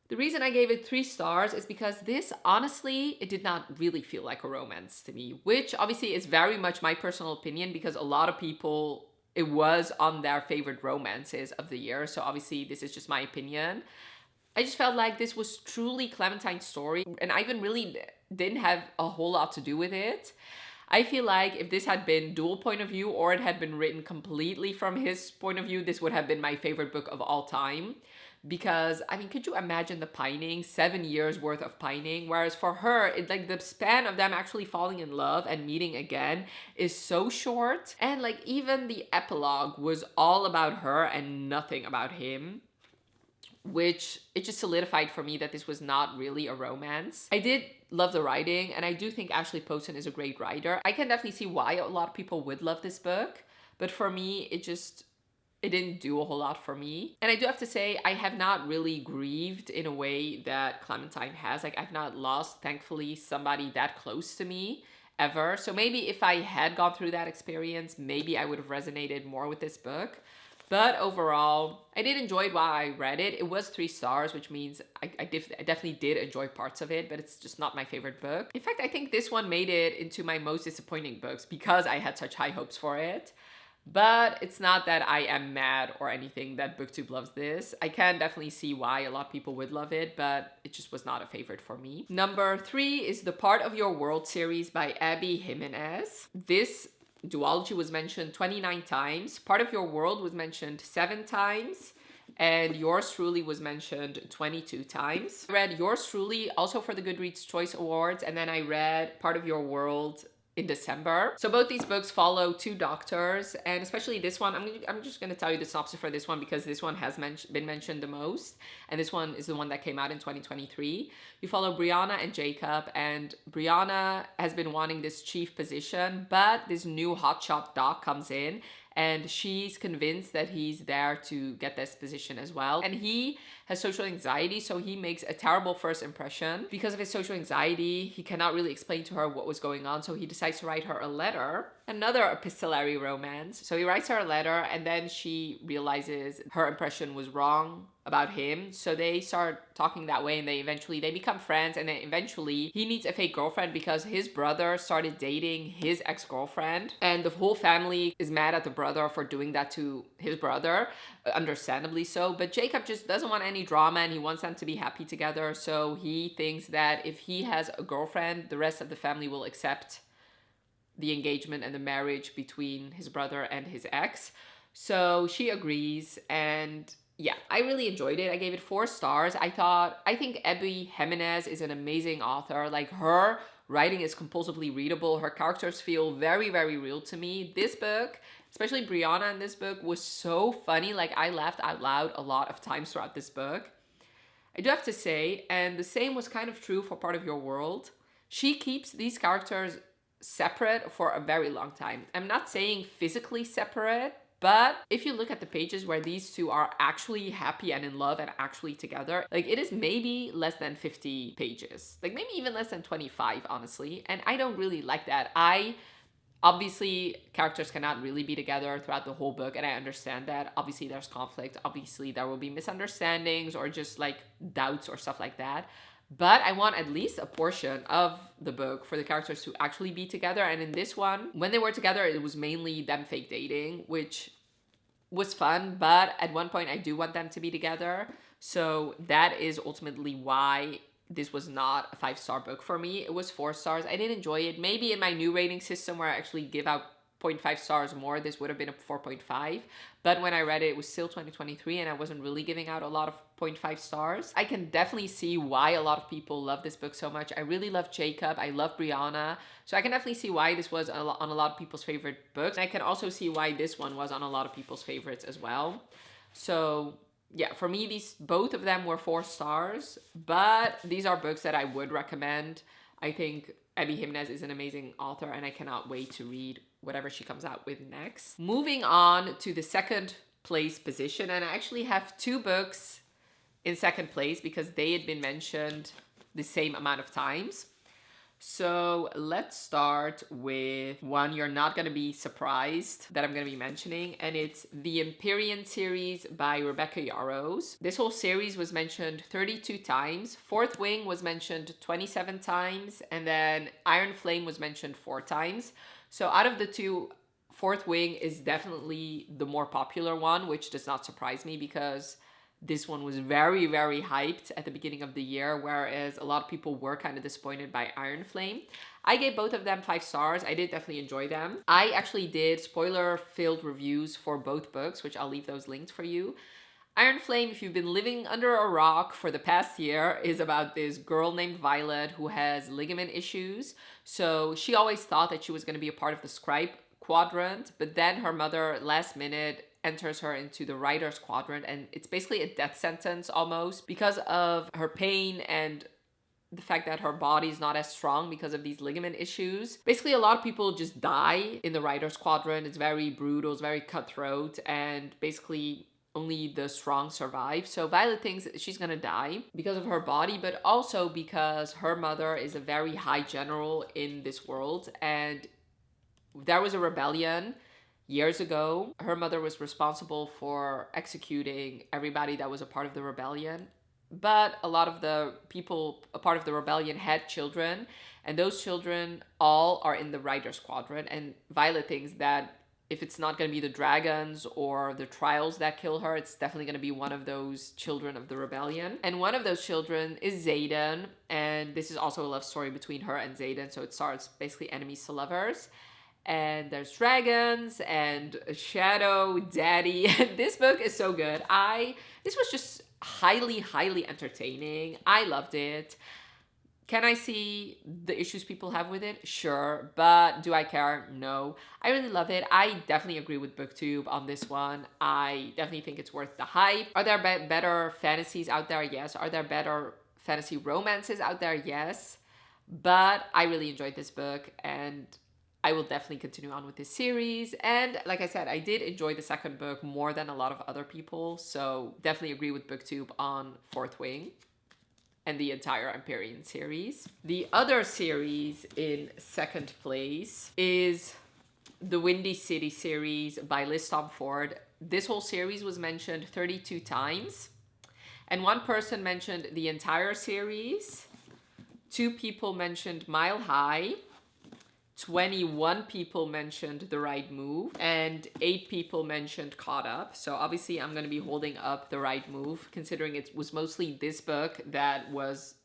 The reason I gave it 3 stars is because this, honestly, it did not really feel like a romance to me, which obviously is very much my personal opinion because a lot of people, it was on their favorite romances of the year. So obviously this is just my opinion. I just felt like this was truly Clementine's story, and Ivan really didn't have a whole lot to do with it. I feel like if this had been dual point of view or it had been written completely from his point of view, this would have been my favorite book of all time. Because, I mean, could you imagine the pining? 7 years worth of pining. Whereas for her, it, like, the span of them actually falling in love and meeting again is so short. And, like, even the epilogue was all about her and nothing about him, which it just solidified for me that this was not really a romance. I did love the writing, and I do think Ashley Poston is a great writer. I can definitely see why a lot of people would love this book, but for me, it didn't do a whole lot for me. And I do have to say, I have not really grieved in a way that Clementine has. Like, I've not lost, thankfully, somebody that close to me ever. So maybe if I had gone through that experience, maybe I would have resonated more with this book. But overall, I did enjoy it while I read it. It was 3 stars, which means I definitely did enjoy parts of it, but it's just not my favorite book. In fact, I think this one made it into my most disappointing books because I had such high hopes for it. But it's not that I am mad or anything that Booktube loves this. I can definitely see why a lot of people would love it, but it just was not a favorite for me. Number 3 is the Part of Your World series by Abby Jimenez. This duology was mentioned 29 times. Part of Your World was mentioned 7 times. And Yours Truly was mentioned 22 times. I read Yours Truly also for the Goodreads Choice Awards, and then I read Part of Your World in December. So both these books follow 2 doctors, and especially this one, I'm just going to tell you the synopsis for this one because this one has been mentioned the most, and this one is the one that came out in 2023. You follow Brianna and Jacob, and Brianna has been wanting this chief position, but this new hotshot doc comes in, and she's convinced that he's there to get this position as well. And he has social anxiety, so he makes a terrible first impression. Because of his social anxiety, he cannot really explain to her what was going on, so he decides to write her a letter. Another epistolary romance. So he writes her a letter, and then she realizes her impression was wrong about him. So they start talking that way, and they become friends, and then eventually he meets a fake girlfriend because his brother started dating his ex-girlfriend, and the whole family is mad at the brother for doing that to his brother, understandably so. But Jacob just doesn't want any drama, and he wants them to be happy together. So he thinks that if he has a girlfriend, the rest of the family will accept the engagement and the marriage between his brother and his ex. So she agrees, and yeah, I really enjoyed it. I gave it 4 stars. I think Abby Jimenez is an amazing author. Like, her writing is compulsively readable. Her characters feel very, very real to me. This book, especially Brianna in this book, was so funny. Like, I laughed out loud a lot of times throughout this book. I do have to say, and the same was kind of true for Part of Your World, she keeps these characters separate for a very long time. I'm not saying physically separate, but if you look at the pages where these 2 are actually happy and in love and actually together, like, it is maybe less than 50 pages. Like, maybe even less than 25, honestly. And I don't really like that. Obviously, characters cannot really be together throughout the whole book, and I understand that. Obviously, there's conflict. Obviously, there will be misunderstandings or just, like, doubts or stuff like that. But I want at least a portion of the book for the characters to actually be together. And in this one, when they were together, it was mainly them fake dating, which was fun. But at one point, I do want them to be together. So that is ultimately why this was not a 5-star book for me. It was 4 stars. I did enjoy it. Maybe in my new rating system where I actually give out 0.5 stars more, this would have been a 4.5. But when I read it, it was still 2023, and I wasn't really giving out a lot of 0.5 stars. I can definitely see why a lot of people love this book so much. I really love Jacob. I love Brianna. So I can definitely see why this was on a lot of people's favorite books. And I can also see why this one was on a lot of people's favorites as well. So yeah, for me, both of them were 4 stars, but these are books that I would recommend. I think Abby Jimenez is an amazing author, and I cannot wait to read whatever she comes out with next. Moving on to the second place position, and I actually have 2 books in second place because they had been mentioned the same amount of times. So let's start with one you're not going to be surprised that I'm going to be mentioning, and it's the Empyrean series by Rebecca Yarros. This whole series was mentioned 32 times. Fourth Wing was mentioned 27 times, and then Iron Flame was mentioned 4 times. So out of the 2, Fourth Wing is definitely the more popular one, which does not surprise me because this one was very, very hyped at the beginning of the year, whereas a lot of people were kind of disappointed by Iron Flame. I gave both of them 5 stars. I did definitely enjoy them. I actually did spoiler-filled reviews for both books, which I'll leave those linked for you. Iron Flame, if you've been living under a rock for the past year, is about this girl named Violet who has ligament issues. So she always thought that she was going to be a part of the scribe quadrant, but then her mother, last minute, enters her into the writer's quadrant, and it's basically a death sentence almost because of her pain and the fact that her body is not as strong because of these ligament issues. Basically, a lot of people just die in the writer's quadrant. It's very brutal, it's very cutthroat, and basically only the strong survive. So Violet thinks she's gonna die because of her body, but also because her mother is a very high general in this world, and there was a rebellion years ago. Her mother was responsible for executing everybody that was a part of the rebellion, but a lot of the people a part of the rebellion had children, and those children all are in the writer's quadrant, and Violet thinks that if it's not going to be the dragons or the trials that kill her, it's definitely going to be one of those children of the rebellion. And one of those children is Xaden, and this is also a love story between her and Xaden, so it starts basically enemies to lovers. And there's dragons and a shadow daddy. This book is so good. This was just highly entertaining. I loved it. Can I see the issues people have with it? Sure. But do I care? No. I really love it. I definitely agree with Booktube on this one. I definitely think it's worth the hype. Are there better fantasies out there? Yes. Are there better fantasy romances out there? Yes. But I really enjoyed this book, and I will definitely continue on with this series. And like I said, I did enjoy the second book more than a lot of other people. So definitely agree with Booktube on Fourth Wing and the entire Empyrean series. The other series in second place is the Windy City series by Liz Tom Ford. This whole series was mentioned 32 times. And one person mentioned the entire series. 2 people mentioned Mile High. 21 people mentioned The Right Move, and 8 people mentioned Caught Up. So obviously I'm going to be holding up The Right Move, considering it was mostly this book that was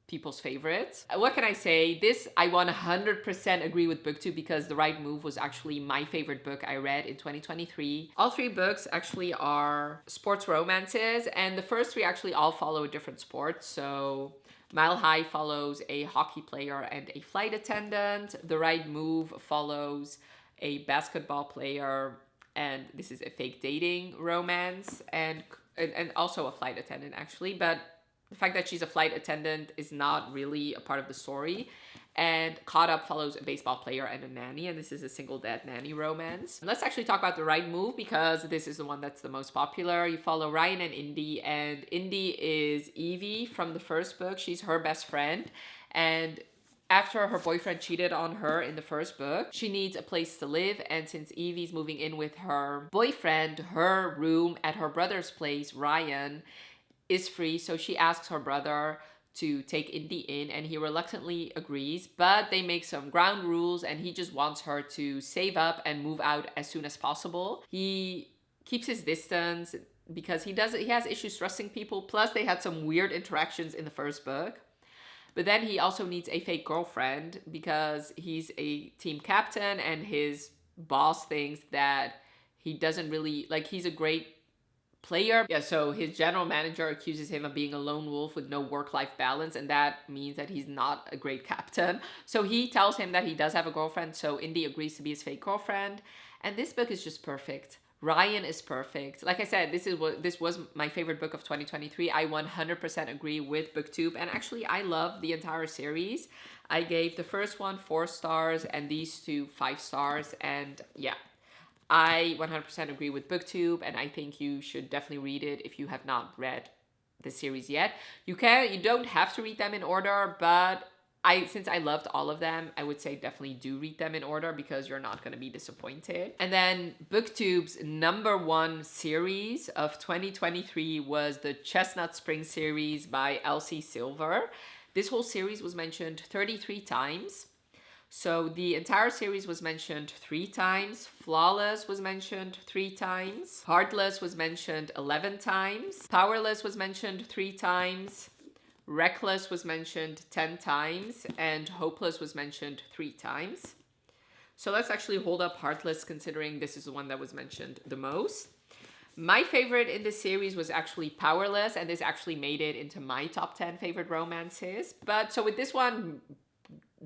people's favorite. What can I say? This, I 100% agree with Booktube, because The Right Move was actually my favorite book I read in 2023. All 3 books actually are sports romances, and the first 3 actually all follow a different sport. So Mile High follows a hockey player and a flight attendant. The Right Move follows a basketball player, and this is a fake dating romance, and also a flight attendant actually, but the fact that she's a flight attendant is not really a part of the story. And Caught Up follows a baseball player and a nanny, and this is a single dad nanny romance. Let's actually talk about The Right Move, because this is the one that's the most popular. You follow Ryan and Indy, and Indy is Evie from the first book. She's her best friend, and after her boyfriend cheated on her in the first book, she needs a place to live, and since Evie's moving in with her boyfriend, her room at her brother's place, Ryan, is free, so she asks her brother to take Indy in, and he reluctantly agrees, but they make some ground rules, and he just wants her to save up and move out as soon as possible. He keeps his distance because he has issues trusting people, plus they had some weird interactions in the first book. But then he also needs a fake girlfriend because he's a team captain, and his boss thinks that he doesn't really, like, he's a great player. Yeah, so his general manager accuses him of being a lone wolf with no work-life balance, and that means that he's not a great captain. So he tells him that he does have a girlfriend, so Indy agrees to be his fake girlfriend. And this book is just perfect. Ryan is perfect. Like I said, this was my favorite book of 2023. I 100% agree with Booktube, and actually I love the entire series. I gave the first one 4 stars and these 2 5 stars, and yeah, I 100% agree with Booktube, and I think you should definitely read it if you have not read the series yet. You don't have to read them in order, but since I loved all of them, I would say definitely do read them in order, because you're not going to be disappointed. And then Booktube's #1 series of 2023 was the Chestnut Springs series by Elsie Silver. This whole series was mentioned 33 times. So the entire series was mentioned 3 times. Flawless was mentioned 3 times. Heartless was mentioned 11 times. Powerless was mentioned 3 times. Reckless was mentioned 10 times, and Hopeless was mentioned 3 times. So let's actually hold up Heartless, considering this is the one that was mentioned the most. My favorite in this series was actually Powerless, and this actually made it into my top 10 favorite romances. But so with this one,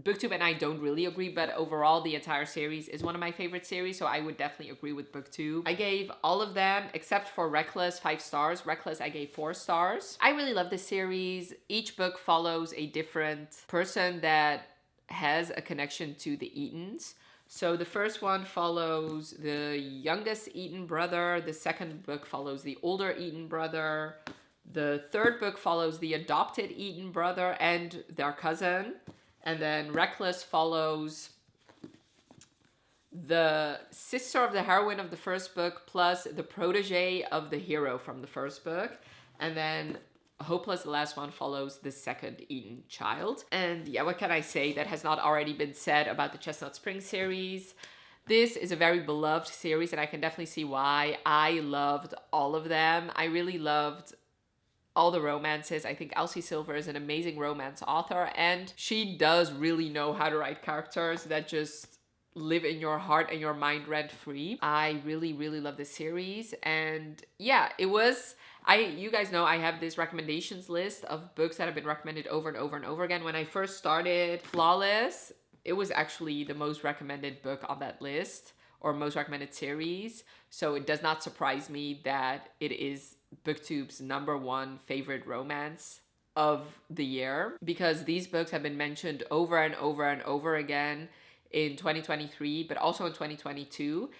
Booktube and I don't really agree, but overall the entire series is one of my favorite series, so I would definitely agree with Booktube. I gave all of them, except for Reckless, 5 stars. Reckless I gave 4 stars. I really love this series. Each book follows a different person that has a connection to the Eatons. So the first one follows the youngest Eaton brother, the second book follows the older Eaton brother, the third book follows the adopted Eaton brother and their cousin, and then Reckless follows the sister of the heroine of the first book plus the protege of the hero from the first book, and then Hopeless, the last one, follows the second Eaton child. And yeah, what can I say that has not already been said about the Chestnut Springs series? This is a very beloved series, and I can definitely see why. I loved all of them. I really loved all the romances. I think Elsie Silver is an amazing romance author, and she does really know how to write characters that just live in your heart and your mind rent free. I really, really love this series. And yeah, it was... you guys know I have this recommendations list of books that have been recommended over and over and over again. When I first started Flawless, it was actually the most recommended book on that list, or most recommended series. So it does not surprise me that it is Booktube's #1 favorite romance of the year, because these books have been mentioned over and over and over again in 2023, but also in 2022.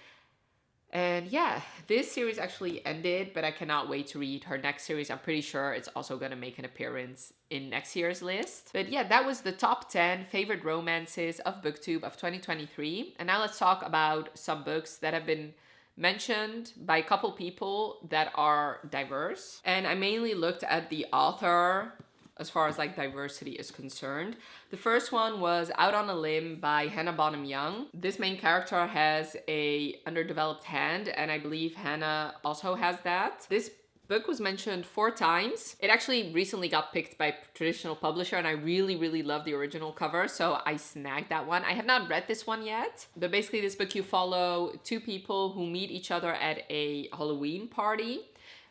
And yeah, this series actually ended, but I cannot wait to read her next series. I'm pretty sure it's also going to make an appearance in next year's list. But yeah, that was the top 10 favorite romances of Booktube of 2023. And now let's talk about some books that have been mentioned by a couple people that are diverse. And I mainly looked at the author as far as like diversity is concerned. The first one was Out on a Limb by Hannah Bonham Young. This main character has a underdeveloped hand, and I believe Hannah also has that. This book was mentioned 4 times. It actually recently got picked by a traditional publisher, and I really, really love the original cover, so I snagged that one. I have not read this one yet, but basically this book, you follow 2 people who meet each other at a Halloween party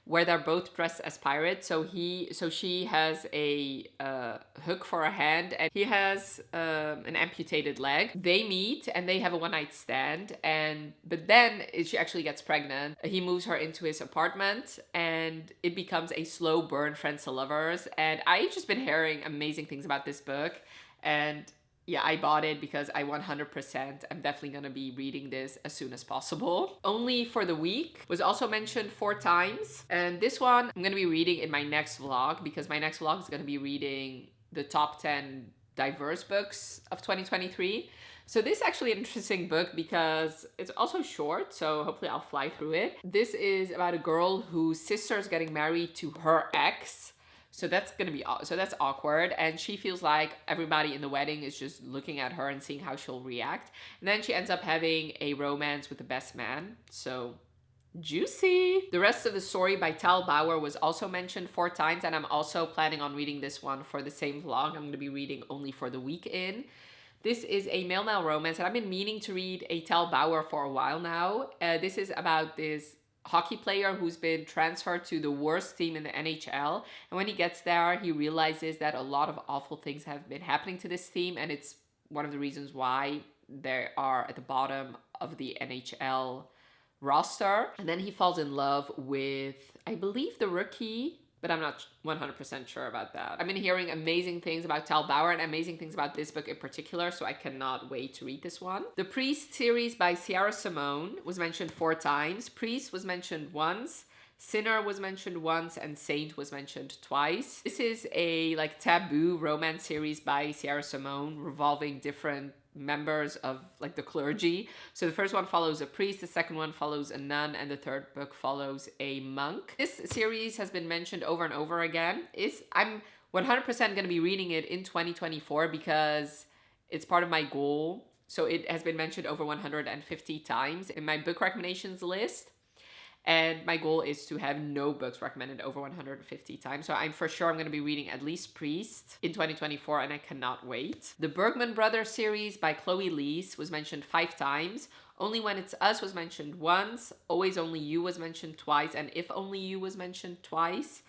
where they're both dressed as pirates. So she has a hook for a hand, and he has an amputated leg. They meet and they have a one-night stand, but then she actually gets pregnant. He moves her into his apartment, and it becomes a slow burn friends to lovers. And I've just been hearing amazing things about this book, and yeah, I bought it because I 100%, I'm definitely going to be reading this as soon as possible. Only for the Week was also mentioned 4 times. And this one I'm going to be reading in my next vlog, because my next vlog is going to be reading the top 10 diverse books of 2023. So this is actually an interesting book because it's also short, so hopefully I'll fly through it. This is about a girl whose sister is getting married to her ex. So that's awkward, and she feels like everybody in the wedding is just looking at her and seeing how she'll react. And then she ends up having a romance with the best man. So juicy. The rest of the story by Tal Bauer was also mentioned 4 times, and I'm also planning on reading this one for the same vlog. I'm going to be reading Only for the Week in. This is a male-male romance, and I've been meaning to read a Tal Bauer for a while now. This is about this hockey player who's been transferred to the worst team in the NHL, and when he gets there he realizes that a lot of awful things have been happening to this team, and it's one of the reasons why they are at the bottom of the NHL roster. And then he falls in love with, I believe, the rookie, but I'm not 100% sure about that. I've been hearing amazing things about Tal Bauer and amazing things about this book in particular, so I cannot wait to read this one. The Priest series by Sierra Simone was mentioned 4 times. Priest was mentioned once, Sinner was mentioned once, and Saint was mentioned twice. This is a like taboo romance series by Sierra Simone revolving different members of like the clergy. So the first one follows a priest, the second one follows a nun, and the third book follows a monk. This series has been mentioned over and over again. I'm 100% going to be reading it in 2024 because it's part of my goal. So it has been mentioned over 150 times in my book recommendations list. And my goal is to have no books recommended over 150 times. So I'm going to be reading at least Priest in 2024, and I cannot wait. The Bergman Brothers series by Chloe Leese was mentioned 5 times. Only When It's Us was mentioned once. Always Only You was mentioned twice. And If Only You was mentioned twice.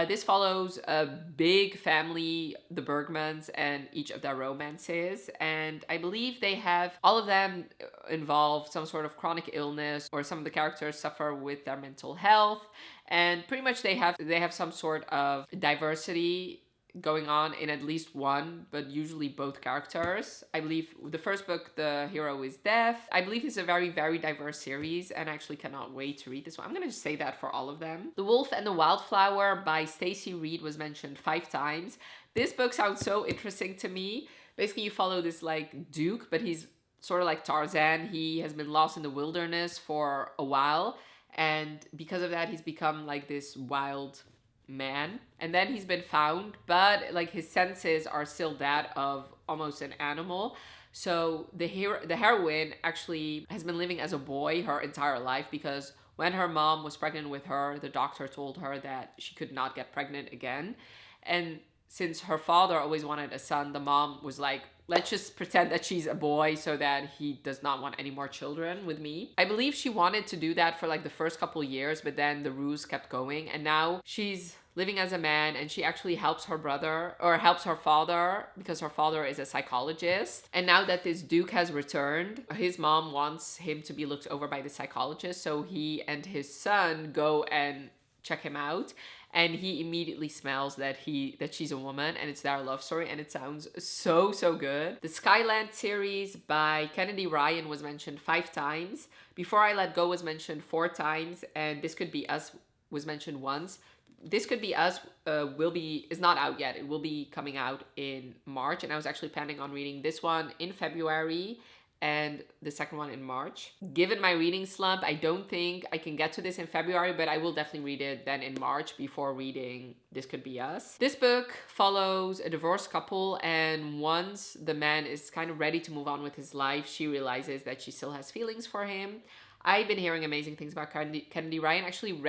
This follows a big family, the Bergmans, and each of their romances. And I believe they have, all of them involve some sort of chronic illness, or some of the characters suffer with their mental health. And pretty much they have some sort of diversity going on in at least one, but usually both characters. I believe the first book, the hero is deaf. I believe it's a very, very diverse series, and I actually cannot wait to read this one. I'm going to just say that for all of them. The Wolf and the Wildflower by Stacey Reed was mentioned 5 times. This book sounds so interesting to me. Basically, you follow this like Duke, but he's sort of like Tarzan. He has been lost in the wilderness for a while, and because of that, he's become like this wild man, and then he's been found, but like his senses are still that of almost an animal. So the heroine actually has been living as a boy her entire life, because when her mom was pregnant with her, the doctor told her that she could not get pregnant again. And since her father always wanted a son, the mom was like, let's just pretend that she's a boy so that he does not want any more children with me. I believe she wanted to do that for like the first couple years, but then the ruse kept going, and now she's living as a man, and she actually helps her brother, or helps her father, because her father is a psychologist. And now that this Duke has returned, his mom wants him to be looked over by the psychologist, so he and his son go and check him out, and he immediately smells that she's a woman, and it's their love story, and it sounds so good. The Skyland series by Kennedy Ryan was mentioned 5 times. Before I Let Go was mentioned 4 times, and This Could Be Us was mentioned once. This Could Be Us is not out yet. It will be coming out in March, and I was actually planning on reading this one in February and the second one in March. Given my reading slump, I don't think I can get to this in February, but I will definitely read it then in March before reading This Could Be Us. This book follows a divorced couple, and once the man is kind of ready to move on with his life, she realizes that she still has feelings for him. I've been hearing amazing things about Kennedy Ryan. Actually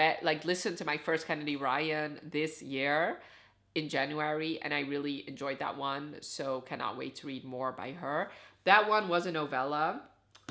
listened to my first Kennedy Ryan this year in January, and I really enjoyed that one, so cannot wait to read more by her. That one was a novella,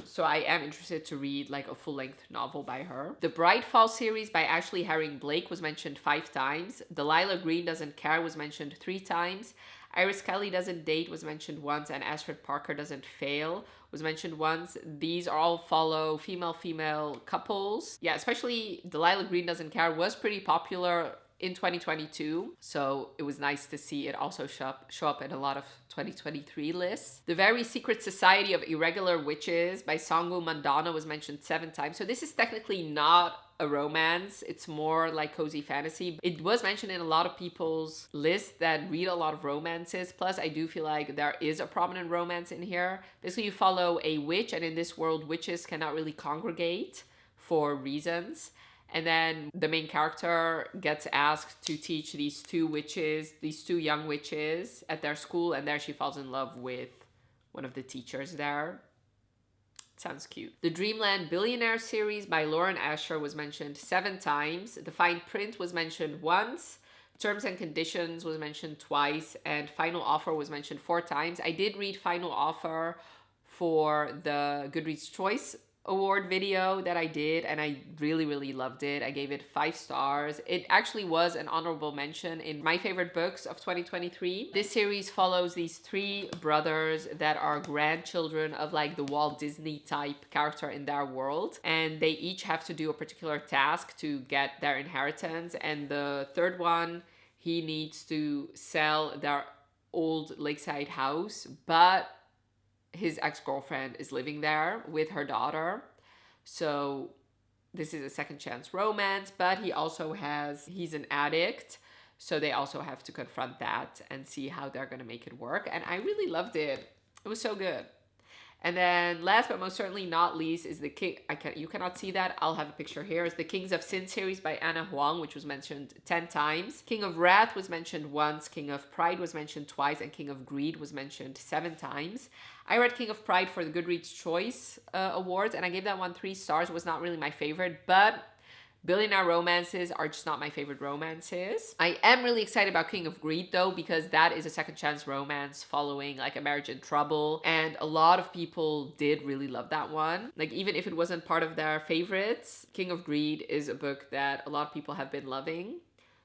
so I am interested to read like a full-length novel by her. The Bright Fall series by Ashley Herring Blake was mentioned 5 times. Delilah Green Doesn't Care was mentioned 3 times. Iris Kelly Doesn't Date was mentioned once, and Astrid Parker Doesn't Fail was mentioned once. These all follow female couples. Yeah, especially Delilah Green Doesn't Care was pretty popular in 2022, so it was nice to see it also show up in a lot of 2023 lists. The Very Secret Society of Irregular Witches by Songwoo Mandana was mentioned 7 times. So this is technically not a romance, it's more like cozy fantasy. It was mentioned in a lot of people's lists that read a lot of romances, plus I do feel like there is a prominent romance in here. Basically, you follow a witch, and in this world witches cannot really congregate for reasons. And then the main character gets asked to teach these 2 young witches at their school, and there she falls in love with one of the teachers there. Sounds cute. The Dreamland Billionaire series by Lauren Asher was mentioned 7 times. The Fine Print was mentioned once. Terms and Conditions was mentioned twice, and Final Offer was mentioned 4 times. I did read Final Offer for the Goodreads Choice Award video that I did, and I really loved it. I gave it 5 stars. It actually was an honorable mention in my favorite books of 2023. This series follows these 3 brothers that are grandchildren of like the Walt Disney type character in their world, and they each have to do a particular task to get their inheritance. And the third one, he needs to sell their old lakeside house, but his ex-girlfriend is living there with her daughter. So this is a second chance romance, but he's an addict. So they also have to confront that and see how they're going to make it work. And I really loved it. It was so good. And then last but most certainly not least is you cannot see that, I'll have a picture here, is the Kings of Sin series by Anna Huang, which was mentioned 10 times. King of Wrath was mentioned once, King of Pride was mentioned twice, and King of Greed was mentioned 7 times. I read King of Pride for the Goodreads Choice Awards, and I gave that one 3 stars. It was not really my favorite, but Billionaire romances are just not my favorite romances. I am really excited about King of Greed though, because that is a second chance romance following like a marriage in trouble. And a lot of people did really love that one. Like even if it wasn't part of their favorites, King of Greed is a book that a lot of people have been loving.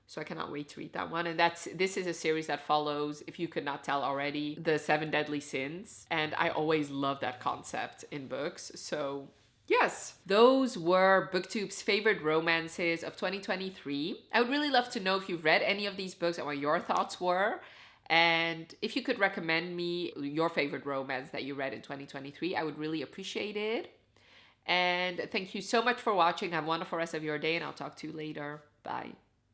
So I cannot wait to read that one. And this is a series that follows, if you could not tell already, the 7 deadly sins. And I always love that concept in books. So yes, those were Booktube's favorite romances of 2023. I would really love to know if you've read any of these books and what your thoughts were. And if you could recommend me your favorite romance that you read in 2023, I would really appreciate it. And thank you so much for watching. Have a wonderful rest of your day, and I'll talk to you later. Bye.